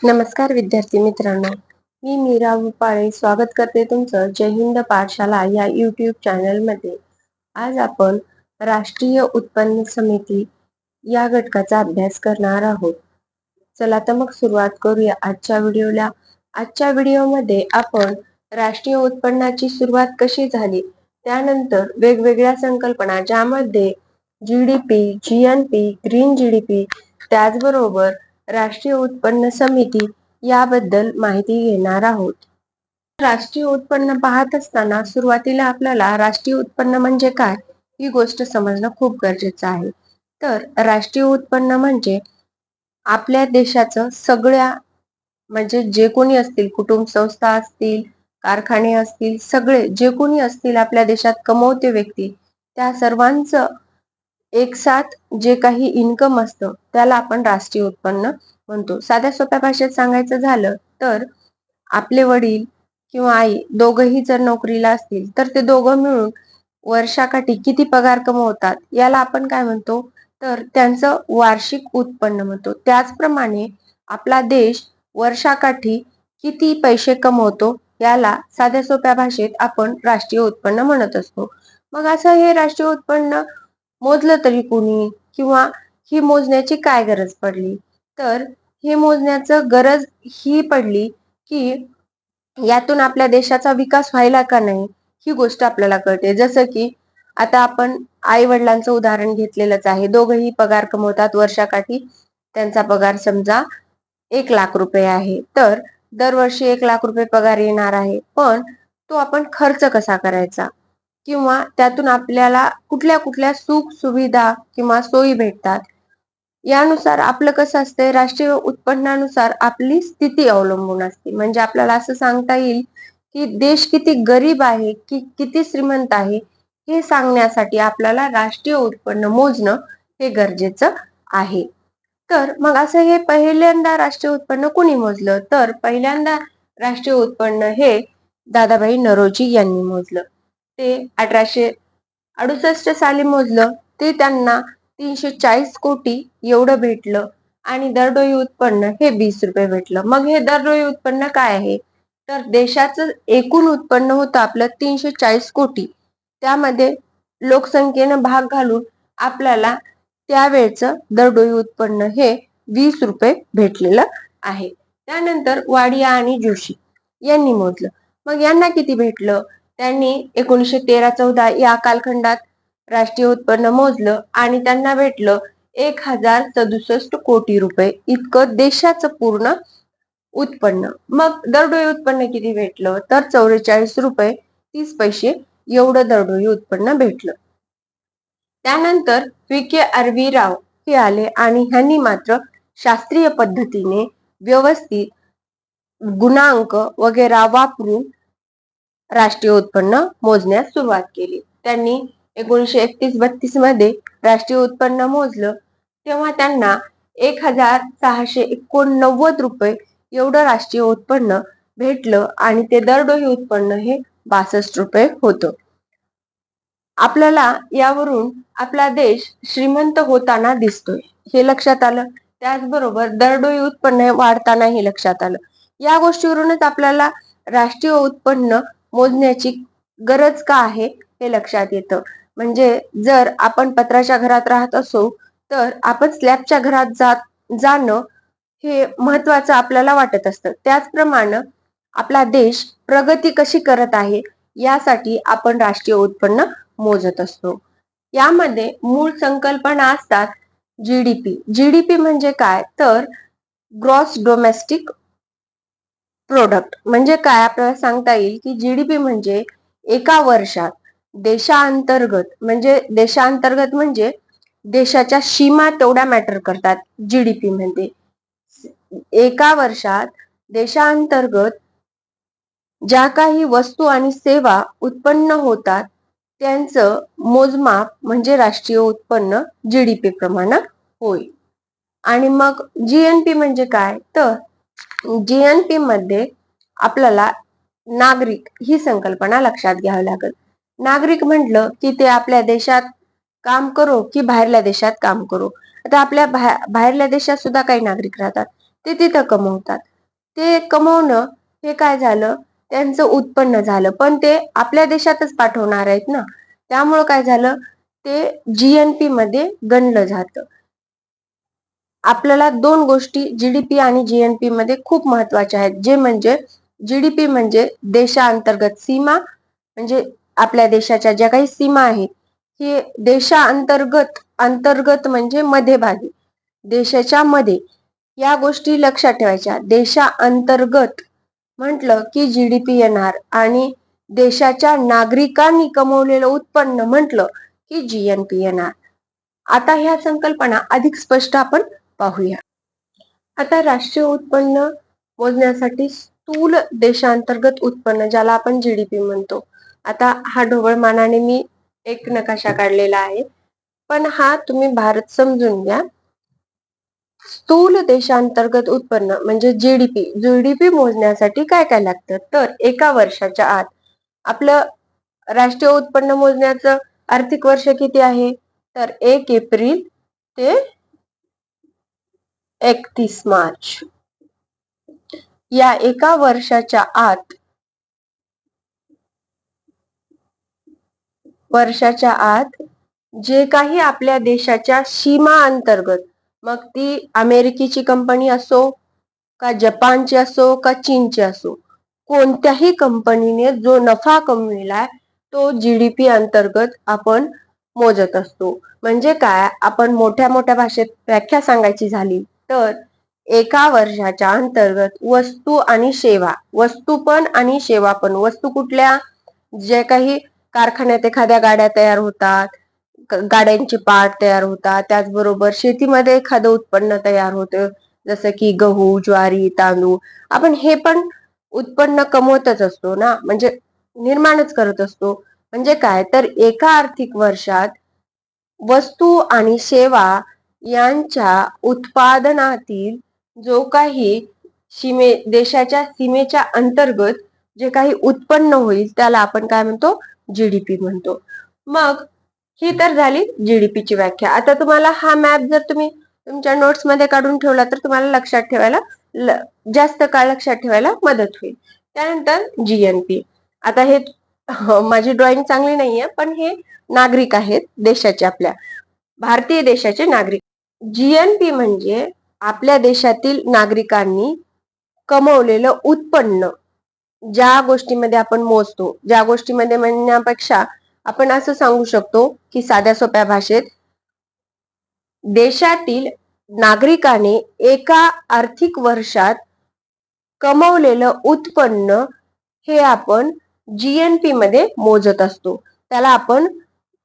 नमस्कार विद्यार्थी मित्रांनो, मी मीरा भूपाळे स्वागत करते तुमचं जय हिंद पाठशाला या यूट्यूब चॅनलमध्ये. आज आपण राष्ट्रीय उत्पन्न समिती या घटकाचा अभ्यास करणार आहोत. चला तर मग सुरुवात करूया आजच्या व्हिडिओला. आजच्या व्हिडिओमध्ये आपण राष्ट्रीय उत्पन्नाची सुरुवात कशी झाली, त्यानंतर वेगवेगळ्या संकल्पना ज्यामध्ये जीडीपी, जीएनपी, ग्रीन जीडीपी, त्याचबरोबर राष्ट्रीय उत्पन्न समिती याबद्दल माहिती घेणार आहोत. राष्ट्रीय उत्पन्न पाहत असताना सुरुवातीला आपल्याला राष्ट्रीय उत्पन्न म्हणजे काय ही गोष्ट समजणं खूप गरजेचं आहे. तर राष्ट्रीय उत्पन्न म्हणजे आपल्या देशाचं सगळ्या म्हणजे जे कोणी असतील, कुटुंब संस्था असतील, कारखाने असतील, सगळे जे कोणी असतील आपल्या देशात कमवते व्यक्ती, त्या सर्वांचं एक साथ जे काही इन्कम असतं त्याला आपण राष्ट्रीय उत्पन्न म्हणतो. साध्या सोप्या भाषेत सांगायचं झालं तर आपले वडील किंवा आई दोघंही जर नोकरीला असतील तर ते दोघं मिळून वर्षाकाठी किती पगार कमवतात याला आपण काय म्हणतो, तर त्यांचं वार्षिक उत्पन्न म्हणतो. त्याचप्रमाणे आपला देश वर्षाकाठी किती पैसे कमवतो याला साध्या सोप्या भाषेत आपण राष्ट्रीय उत्पन्न म्हणत असतो. मग असं हे राष्ट्रीय उत्पन्न मोजलं तरी कोणी, किंवा ही मोजण्याची काय गरज पडली, तर हे मोजण्याचं गरज ही पडली की यातून आपल्या देशाचा विकास व्हायला का नाही ही गोष्ट आपल्याला कळते. जसं की आता आपण आई वडिलांचं उदाहरण घेतलेलंच आहे. दोघंही पगार कमवतात वर्षाकाठी. त्यांचा पगार समजा 1,00,000 रुपये आहे, तर दरवर्षी 1,00,000 रुपये पगार येणार आहे. पण तो आपण खर्च कसा करायचा, किंवा त्यातून आपल्याला कुठल्या कुठल्या सुख सुविधा किंवा सोयी भेटतात, यानुसार आपलं कसं असतंय, राष्ट्रीय उत्पन्नानुसार आपली स्थिती अवलंबून असते. म्हणजे आपल्याला असं सांगता येईल की देश किती गरीब आहे की किती श्रीमंत आहे हे सांगण्यासाठी आपल्याला राष्ट्रीय उत्पन्न मोजणं हे गरजेचं आहे. तर मग असं हे पहिल्यांदा राष्ट्रीय उत्पन्न कुणी मोजलं, तर पहिल्यांदा राष्ट्रीय उत्पन्न हे दादाभाई नौरोजी यांनी मोजलं. ते 1868 साली मोजलं. ते त्यांना 340 कोटी एवढं भेटलं आणि दरडोई उत्पन्न हे 20 रुपये भेटलं. मग हे दरडोई उत्पन्न काय आहे, तर देशाचं एकूण उत्पन्न होतं आपलं 340 कोटी. त्यामध्ये लोकसंख्येनं भाग घालून आपल्याला त्यावेळचं दरडोई उत्पन्न हे 20 रुपये भेटलेलं आहे. त्यानंतर वाडिया आणि जोशी यांनी मोजलं. मग यांना किती भेटलं, त्यांनी 1913-14 या कालखंडात राष्ट्रीय उत्पन्न मोजलं आणि त्यांना भेटलं 1,067 कोटी रुपये इतकं देशाचं पूर्ण उत्पन्न. मग दरडोई उत्पन्न किती भेटलं, तर 44 रुपये 30 पैसे एवढं दरडोई उत्पन्न भेटलं. त्यानंतर व्ही.के. आर.व्ही. राव हे आले आणि ह्यांनी मात्र शास्त्रीय पद्धतीने व्यवस्थित गुणांक वगैरे वापरून राष्ट्रीय उत्पन्न मोजण्यास सुरुवात केली. त्यांनी 1931-32 मध्ये राष्ट्रीय उत्पन्न मोजलं, तेव्हा त्यांना 1,689 रुपये एवढं राष्ट्रीय उत्पन्न भेटलं आणि ते दरडोई उत्पन्न हे 62 रुपये होतं. आपल्याला यावरून आपला देश श्रीमंत होताना दिसतोय हे लक्षात आलं. त्याचबरोबर दरडोई उत्पन्न वाढताना हे लक्षात आलं. या गोष्टीवरूनच आपल्याला राष्ट्रीय उत्पन्न मोजण्याची गरज का आहे हे लक्षात येतं. म्हणजे जर आपण पत्राच्या घरात राहत असो तर आपण स्लॅबच्या घरात जाणं हे महत्वाचं आपल्याला वाटत असतं. त्याचप्रमाणे आपला देश प्रगती कशी करत आहे यासाठी आपण राष्ट्रीय उत्पन्न मोजत असतो. यामध्ये मूळ संकल्पना असतात जीडीपी. जीडीपी म्हणजे काय, तर ग्रॉस डोमेस्टिक प्रोडक्ट. म्हणजे काय आपल्याला सांगता येईल की जीडीपी म्हणजे एका वर्षात देशांतर्गत म्हणजे देशाच्या सीमा तेवढ्या मॅटर करतात जीडीपी मध्ये. एका वर्षात देशांतर्गत ज्या काही वस्तू आणि सेवा उत्पन्न होतात त्यांचं मोजमाप म्हणजे राष्ट्रीय उत्पन्न जीडीपी प्रमाणे होय. आणि मग जीएनपी म्हणजे काय, तर जीएनपी मध्ये आपल्याला नागरिक ही संकल्पना लक्षात घ्यावी लागेल. नागरिक म्हटलं की ते आपल्या देशात काम करो की बाहेरल्या देशात काम करो. आता आपल्या बाहेरल्या देशात सुद्धा काही नागरिक राहतात, ते तिथं कमवतात. ते कमवणं हे काय झालं, त्यांचं उत्पन्न झालं, पण ते आपल्या देशातच पाठवणार आहेत ना, त्यामुळं काय झालं, ते GNP मध्ये गणलं जातं. आपल्याला दोन गोष्टी जीडीपी आणि GNP मध्ये खूप महत्वाच्या आहेत, जे म्हणजे जीडीपी म्हणजे देशांतर्गत सीमा, म्हणजे आपल्या देशाच्या ज्या काही सीमा आहेत, ही अंतर्गत म्हणजे मध्यभागी, देशाच्या मध्ये, या गोष्टी लक्षात ठेवायच्या. देशांतर्गत म्हटलं की जीडीपी येणार, आणि देशाच्या नागरिकांनी कमवलेलं उत्पन्न म्हटलं की GNP येणार. आता ह्या संकल्पना अधिक स्पष्ट आपण पाहूया. आता राष्ट्रीय उत्पन्न मोजण्यासाठी स्थूल देशांतर्गत उत्पन्न, ज्याला आपण जीडीपी म्हणतो. आता हा ढोबळमानाने मी एक नकाशा काढलेला आहे, पण हा तुम्ही भारत समजून घ्या. स्थूल देशांतर्गत उत्पन्न म्हणजे जीडीपी मोजण्यासाठी काय काय लागतं, तर एका वर्षाच्या आत आपलं राष्ट्रीय उत्पन्न मोजण्याचं आर्थिक वर्ष किती आहे, तर 1 एप्रिल ते 31 मार्च, या एका वर्षाच्या आत जे काही आपल्या देशाच्या सीमा अंतर्गत, मग ती अमेरिकेची कंपनी असो का जपानची असो का चीनची असो, कोणत्याही कंपनीने जो नफा कमविलाय तो जीडीपी अंतर्गत आपण मोजत असतो. म्हणजे काय, आपण मोठ्या मोठ्या भाषेत व्याख्या सांगायची झाली तर एका वर्षाच्या अंतर्गत वस्तू आणि सेवा, वस्तू पण आणि सेवा पण, वस्तू कुठल्या, जे काही कारखान्यात एखाद्या गाड्या तयार होतात, गाड्यांचे पार्ट तयार होतात, त्याचबरोबर शेतीमध्ये एखादं उत्पन्न तयार होतं, जसं की गहू, ज्वारी, तांदूळ, आपण हे पण उत्पन्न कमवतच असतो ना, म्हणजे निर्माणच करत असतो. म्हणजे काय, तर एका आर्थिक वर्षात वस्तू आणि सेवा यांच्या उत्पादनातील जो काही देशाच्या सीमेच्या अंतर्गत जे काही उत्पन्न होईल त्याला आपण काय म्हणतो, जीडीपी म्हणतो. मग ही तर झाली जीडीपीची व्याख्या. आता तुम्हाला हा मॅप जर तुम्ही तुमच्या नोट्स मध्ये काढून ठेवला तर तुम्हाला लक्षात ठेवायला जास्त काळ लक्षात ठेवायला मदत होईल. त्यानंतर जीएनपी. आता हे माझी ड्रॉइंग चांगली नाहीये, पण हे नागरिक आहेत देशाचे, आपल्या भारतीय देशाचे नागरिक. जीएनपी म्हणजे आपल्या देशातील नागरिकांनी कमवलेलं उत्पन्न, ज्या गोष्टीमध्ये आपण मोजतो, ज्या गोष्टीमध्ये म्हणण्यापेक्षा आपण असं सांगू शकतो की साध्या सोप्या भाषेत, देशातील नागरिकाने एका आर्थिक वर्षात कमवलेलं उत्पन्न हे आपण जीएनपी मध्ये मोजत असतो. त्याला आपण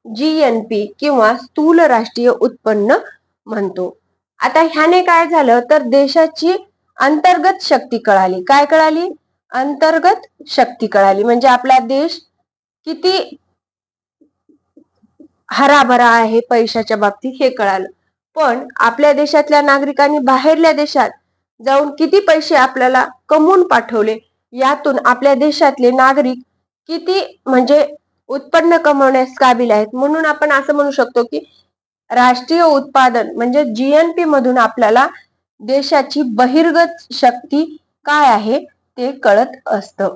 जीएनपी किंवा स्थूल राष्ट्रीय उत्पन्न म्हणतो. आता ह्याने काय झालं, तर देशाची अंतर्गत शक्ती कळाली. काय कळाली, अंतर्गत शक्ती कळाली, म्हणजे आपला देश किती हराभरा आहे पैशाच्या बाबतीत हे कळालं. पण आपल्या देशातल्या नागरिकांनी बाहेरल्या देशात जाऊन किती पैसे आपल्याला कमवून पाठवले, यातून आपल्या देशातले नागरिक किती म्हणजे उत्पन्न कमवण्यास काबिल आहेत. म्हणून आपण असं म्हणू शकतो की राष्ट्रीय उत्पादन म्हणजे जीएनपी मधून आपल्याला देशाची बहिर्गत शक्ती काय आहे ते कळत असतं.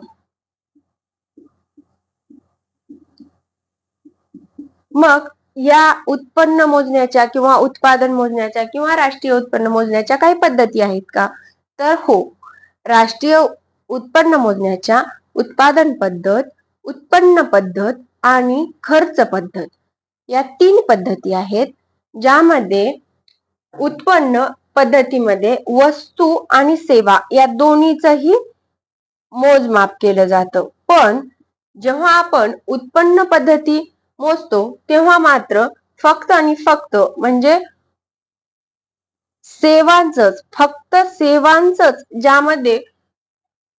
मग या उत्पन्न मोजण्याच्या किंवा उत्पादन मोजण्याच्या किंवा राष्ट्रीय उत्पन्न मोजण्याच्या काही पद्धती आहेत का, तर हो. राष्ट्रीय उत्पन्न मोजण्याच्या उत्पादन पद्धत, उत्पन्न पद्धत आणि खर्च पद्धत या 3 पद्धती आहेत, ज्यामध्ये उत्पन्न पद्धतीमध्ये वस्तू आणि सेवा या दोन्हीचंही मोजमाप केलं जातं. पण जेव्हा आपण उत्पन्न पद्धती मोजतो तेव्हा मात्र फक्त आणि फक्त म्हणजे फक्त सेवांचंच ज्यामध्ये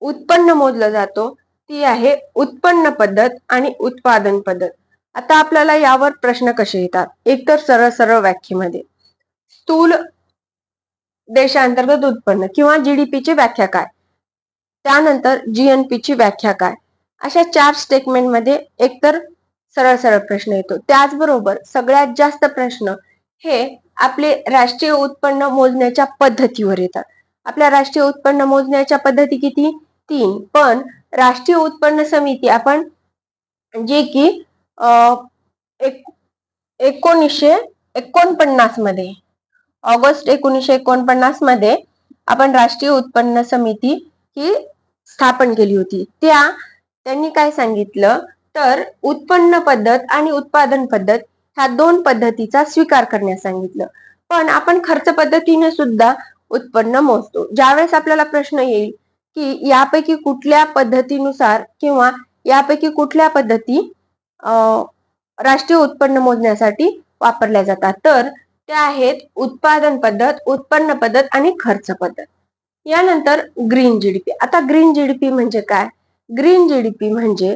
उत्पन्न मोजलं जातो ती आहे उत्पन्न पद्धत आणि उत्पादन पद्धत. आता आपल्याला यावर प्रश्न कसे येतात, एकतर सरळ सरळ व्याख्येमध्ये स्थूल देशांतर्गत उत्पन्न किंवा जीडीपीची व्याख्या काय, त्यानंतर जीएनपीची व्याख्या काय, अशा 4 स्टेटमेंट मध्ये एकतर सरळ सरळ प्रश्न येतो. त्याचबरोबर सगळ्यात जास्त प्रश्न हे आपले राष्ट्रीय उत्पन्न मोजण्याच्या पद्धतीवर येतात. आपल्या राष्ट्रीय उत्पन्न मोजण्याच्या पद्धती किती? 3. पण राष्ट्रीय उत्पन्न समिती आपण जे की 1949 मध्ये, ऑगस्ट 1949 मध्ये आपण राष्ट्रीय उत्पन्न समिती ही स्थापन केली होती. त्यांनी काय सांगितलं, तर उत्पन्न पद्धत आणि उत्पादन पद्धत ह्या दोन पद्धतीचा स्वीकार करण्यास सांगितलं. पण आपण खर्च पद्धतीने सुद्धा उत्पन्न मोजतो. ज्यावेळेस आपल्याला प्रश्न येईल की यापैकी कुठल्या पद्धतीनुसार किंवा यापैकी कुठल्या पद्धती राष्ट्रीय उत्पन्न मोजण्यासाठी वापरल्या जातात, तर त्या आहेत उत्पादन पद्धत, उत्पन्न पद्धत आणि खर्च पद्धत. यानंतर ग्रीन जीडीपी. आता ग्रीन जीडीपी म्हणजे काय? ग्रीन जीडीपी म्हणजे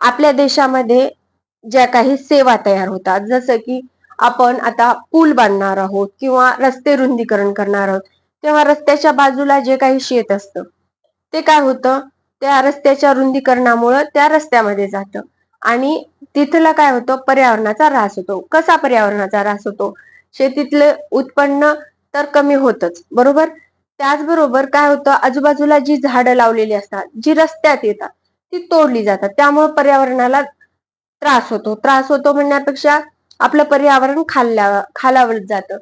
आपल्या देशामध्ये ज्या काही सेवा तयार होतात, जसं की आपण आता पूल बांधणार आहोत किंवा रस्ते रुंदीकरण करणार आहोत, तेव्हा रस्त्याच्या बाजूला जे काही शेत असतं ते काय होतं, त्या रस्त्याच्या रुंदीकरणामुळे त्या रस्त्यामध्ये जातं आणि तिथला काय होतं, पर्यावरणाचा ऱ्हास होतो. कसा पर्यावरणाचा ऱ्हास होतो? शेतीतलं उत्पन्न तर कमी होतच, बरोबर. त्याचबरोबर काय होतं, आजूबाजूला जी झाडं लावलेली असतात, जी रस्त्यात येतात, ती तोडली जातात. त्यामुळे पर्यावरणाला त्रास होतो. त्रास होतो म्हणण्यापेक्षा आपलं पर्यावरण खालावत जातं.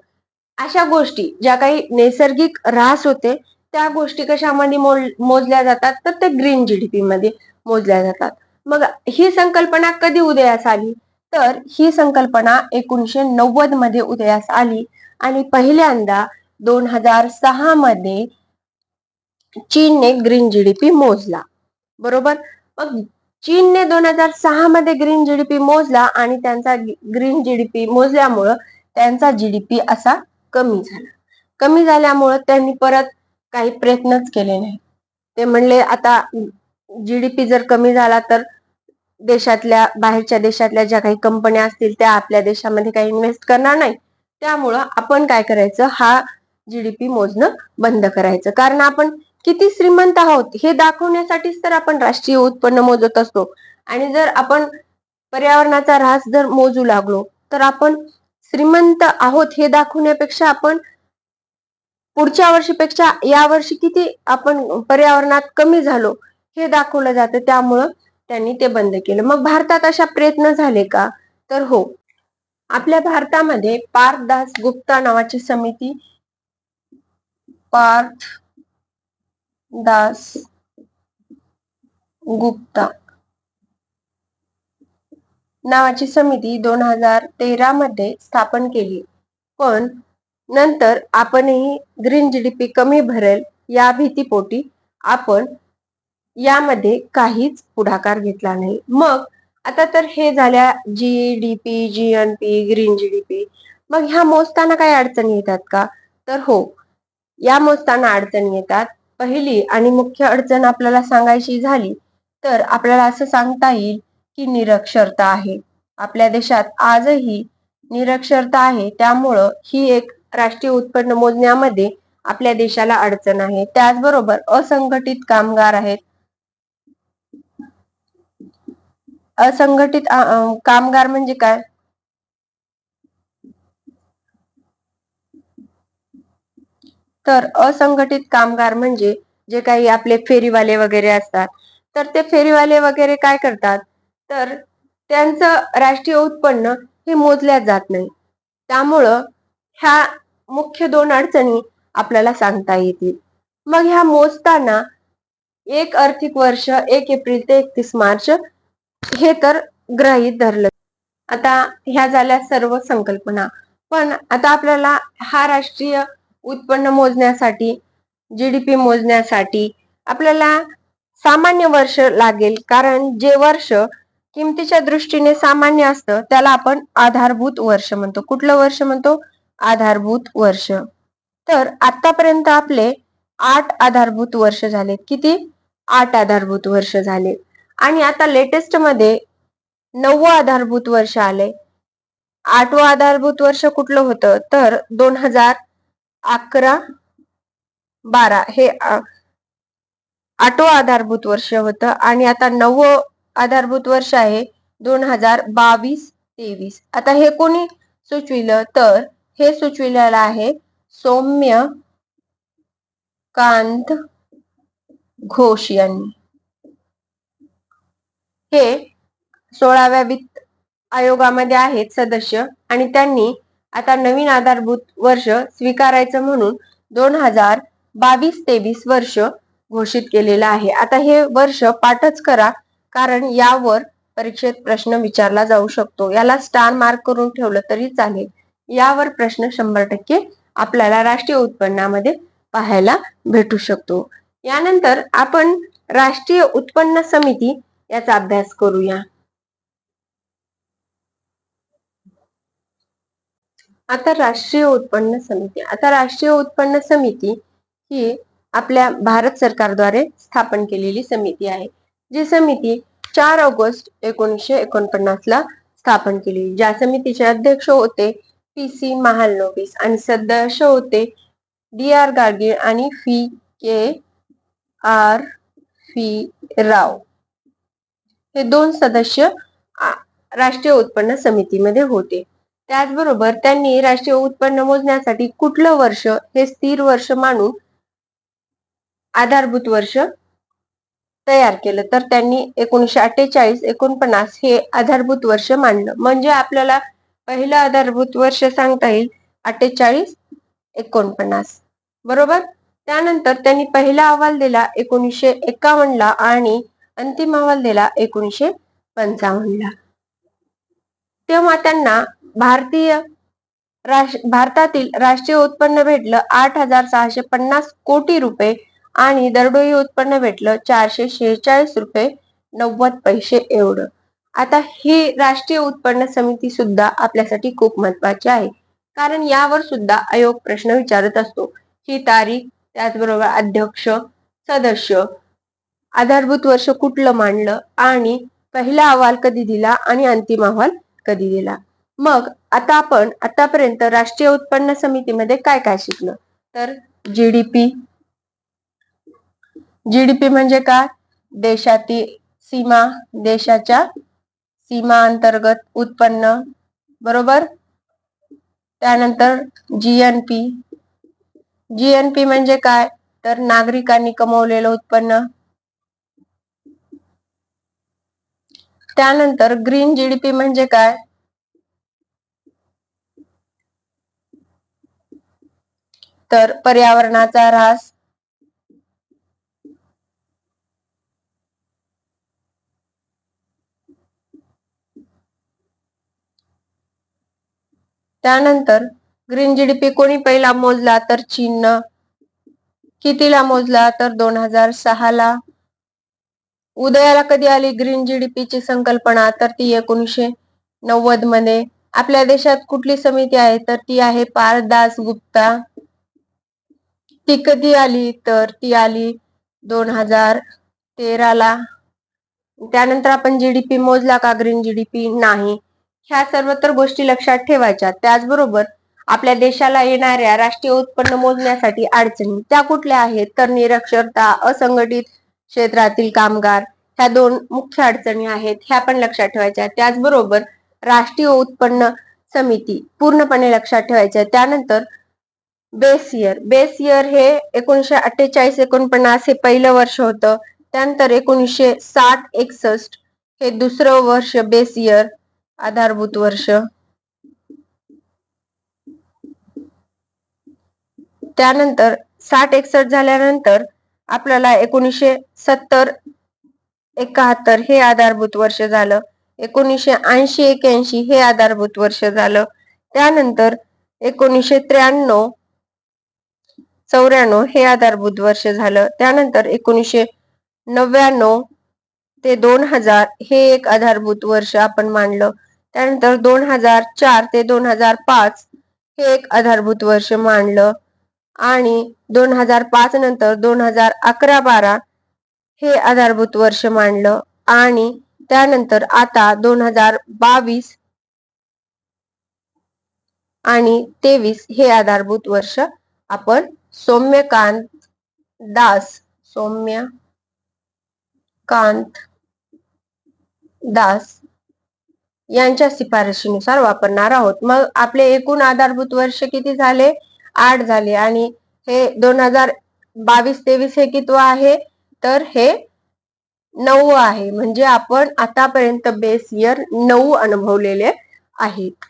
अशा गोष्टी ज्या काही नैसर्गिक ऱ्हास होते, त्या गोष्टी कशामध्ये मोजल्या जातात, तर ते ग्रीन जीडीपी मध्ये मोजल्या जातात. मग ही संकल्पना कधी उदयास आली, तर ही संकल्पना 1990 मध्ये उदयास आली आणि पहिल्यांदा 2006 मध्ये चीनने ग्रीन जीडीपी मोजला, बरोबर. मग चीनने 2006 मध्ये ग्रीन जीडीपी मोजला आणि त्यांचा ग्रीन जीडीपी मोजल्यामुळं त्यांचा जीडीपी असा कमी झाला. कमी झाल्यामुळं त्यांनी परत काही प्रयत्नच केले नाही. ते म्हणले आता जीडीपी जर कमी झाला तर बाहेरच्या देशातल्या ज्या काही कंपन्या असतील त्या आपल्या देशामध्ये काही इन्व्हेस्ट करणार नाही. त्यामुळं आपण काय करायचं, हा जीडीपी मोजणं बंद करायचं. कारण आपण किती श्रीमंत आहोत हे दाखवण्यासाठीच तर आपण राष्ट्रीय उत्पन्न मोजत असतो. आणि जर आपण पर्यावरणाचा ऱ्हास जर मोजू लागलो तर आपण श्रीमंत आहोत हे दाखवण्यापेक्षा आपण पुढच्या वर्षीपेक्षा या वर्षी किती आपण पर्यावरणात कमी झालो हे दाखवलं जातं. त्यामुळं त्यांनी ते बंद केलं. मग भारतात अशा प्रयत्न झाले का, तर हो. आपल्या भारतामध्ये पार्थ दास गुप्ता नावाची समिती, पार्थ दास गुप्ता नावाची समिती 2013 मध्ये स्थापन केली. पण नंतर आपणही ग्रीन जीडीपी कमी भरेल या भीतीपोटी आपण यामध्ये काहीच पुढाकार घेतला नाही. मग आता तर हे झाल्या जीडीपी, जीएनपी, ग्रीन जीडीपी. मग ह्या मोजताना काही अडचणी येतात का, तर हो, या मोजताना अडचणी येतात. पहिली आणि मुख्य अडचण आपल्याला सांगायची झाली तर आपल्याला असं सांगता येईल की निरक्षरता आहे. आपल्या देशात आजही निरक्षरता आहे. त्यामुळं ही एक राष्ट्रीय उत्पन्न मोजण्यामध्ये आपल्या देशाला अडचण आहे. त्याचबरोबर असंघटित कामगार आहेत. असंघटित कामगार म्हणजे काय, तर असंघटित कामगार म्हणजे जे काही आपले फेरीवाले वगैरे असतात, तर ते फेरीवाले वगैरे काय करतात, तर त्यांचं राष्ट्रीय उत्पन्न हे मोजल्या जात नाही. त्यामुळं ह्या मुख्य दोन अडचणी आपल्याला सांगता येतील. मग ह्या मोजताना एक आर्थिक वर्ष 1 एप्रिल ते 31 मार्च हे तर गृहीत धरलं. आता ह्या झाल्या सर्व संकल्पना. पण आता आपल्याला हा राष्ट्रीय उत्पन्न मोजण्यासाठी, जीडीपी मोजण्यासाठी आपल्याला सामान्य वर्ष लागेल. कारण जे वर्ष किमतीच्या दृष्टीने सामान्य असतं त्याला आपण आधारभूत वर्ष म्हणतो. कुठलं वर्ष म्हणतो? आधारभूत वर्ष. तर आतापर्यंत आपले 8 आधारभूत वर्ष झाले. किती? 8 आधारभूत वर्ष झाले. आणि आता लेटेस्ट मध्ये 9वं आधारभूत वर्ष आले. 8वं आधारभूत वर्ष कुठलं होतं, तर 2011-12 हे 8वं आधारभूत वर्ष होतं. आणि आता 9वं आधारभूत वर्ष आहे 2022-23. आता हे कोणी सुचविलं, तर हे सुचविलेलं आहे सौम्य कांत घोष यांनी. हे 16व्या वित्त आयोगामध्ये आहेत सदस्य आणि त्यांनी आता नवीन आधारभूत वर्ष स्वीकारायचं म्हणून 2022-23 वर्ष घोषित केलेलं आहे. आता हे वर्ष पाठच करा, कारण यावर परीक्षेत प्रश्न विचारला जाऊ शकतो. याला स्टार मार्क करून ठेवलं तरी चालेल. यावर प्रश्न 100% आपल्याला राष्ट्रीय उत्पन्नामध्ये पाहायला भेटू शकतो. यानंतर आपण राष्ट्रीय उत्पन्न समिती याचा अभ्यास करूया. आता राष्ट्रीय उत्पन्न समिती ही आपल्या भारत सरकारद्वारे स्थापन केलेली समिती आहे. जी समिती 4 ऑगस्ट 1949 ला स्थापन केली. ज्या समितीचे अध्यक्ष होते PC महालनोबिस आणि सदस्य होते DR गाडगीळ आणि KR राव. हे 2 सदस्य राष्ट्रीय उत्पन्न समितीमध्ये होते. त्याचबरोबर त्यांनी राष्ट्रीय उत्पन्न मोजण्यासाठी कुठलं वर्ष हे स्थिर वर्ष मानून आधारभूत वर्ष तयार केलं, तर त्यांनी 1948-49 हे आधारभूत वर्ष मानलं. म्हणजे आपल्याला पहिलं आधारभूत वर्ष सांगता येईल 48-49, बरोबर. त्यानंतर त्यांनी पहिला अहवाल दिला 1951 ला आणि अंतिम अहवाल दिला 1955 ला. तेव्हा त्यांना भारतातील राष्ट्रीय उत्पन्न भेटलं 8,650 कोटी रुपये आणि दरडोई उत्पन्न भेटलं 446 रुपये 90 पैसे एवढं. आता ही राष्ट्रीय उत्पन्न समिती सुद्धा आपल्यासाठी खूप महत्वाची आहे, कारण यावर सुद्धा आयोग प्रश्न विचारत असतो. ही तारीख, त्याचबरोबर अध्यक्ष, सदस्य, आधारभूत वर्ष कुठलं मांडलं आणि पहिला अहवाल कधी दिला आणि अंतिम अहवाल कधी दिला. मग आता आपण आतापर्यंत राष्ट्रीय उत्पन्न समितीमध्ये काय काय शिकलो, तर जीडीपी म्हणजे काय, देशाच्या सीमा अंतर्गत उत्पन्न, बरोबर. त्यानंतर जीएनपी म्हणजे काय, तर नागरिकांनी कमवलेलं उत्पन्न. त्यानंतर ग्रीन जीडीपी म्हणजे काय, तर पर्यावरणाचा ऱ्हास. त्यानंतर ग्रीन जीडीपी कोणी पहिला मोजला, तर चीननं. कितीला मोजला, तर 2006 ला. उदयाला कधी आली ग्रीन जीडीपीची संकल्पना, तर ती 1990 मध्ये. आपल्या देशात कुठली समिती आहे, तर ती आहे पारदास गुप्ता. ती कधी आली, तर ती आली 2013 ला. त्यानंतर आपण जीडीपी मोजला का, ग्रीन जीडीपी नाही. ह्या सर्व तर गोष्टी लक्षात ठेवायच्या. त्याचबरोबर आपल्या देशाला येणाऱ्या राष्ट्रीय उत्पन्न मोजण्यासाठी अडचणी त्या कुठल्या आहेत, तर निरक्षरता, असंघटित क्षेत्रातील कामगार, ह्या 2 मुख्य अडचणी आहेत. ह्या पण लक्षात ठेवायच्या. त्याचबरोबर राष्ट्रीय उत्पन्न समिती पूर्णपणे लक्षात ठेवायच्या. त्यानंतर बेस इयर हे 1948-49 हे पहिलं वर्ष होतं. त्यानंतर 1960-61 हे दुसरं वर्ष बेस इयर, आधारभूत वर्ष. त्यानंतर 60-61 झाल्यानंतर आपल्याला 1970-71 हे आधारभूत वर्ष झालं. 1980-81 हे आधारभूत वर्ष झालं. त्यानंतर 1993-94 हे आधारभूत वर्ष झालं. त्यानंतर 1999 ते 2000 हे एक आधारभूत वर्ष आपण मानलं. त्यानंतर 2004 ते 2005 हे एक आधारभूत वर्ष मानलं आणि 2005 नंतर 2011-12 हे आधारभूत वर्ष मानलं आणि त्यानंतर आता 2022 आणि 23 हे आधारभूत वर्ष आपण सौम्यकांत दास यांच्या शिफारशीनुसार वापरणार आहोत. मग आपले एकूण आधारभूत वर्ष किती झाले, 8 झाले आणि हे 22-23 हे कितवं आहे, तर हे 9वं आहे. म्हणजे आपण आतापर्यंत बेस इयर 9 अनुभवलेले आहेत.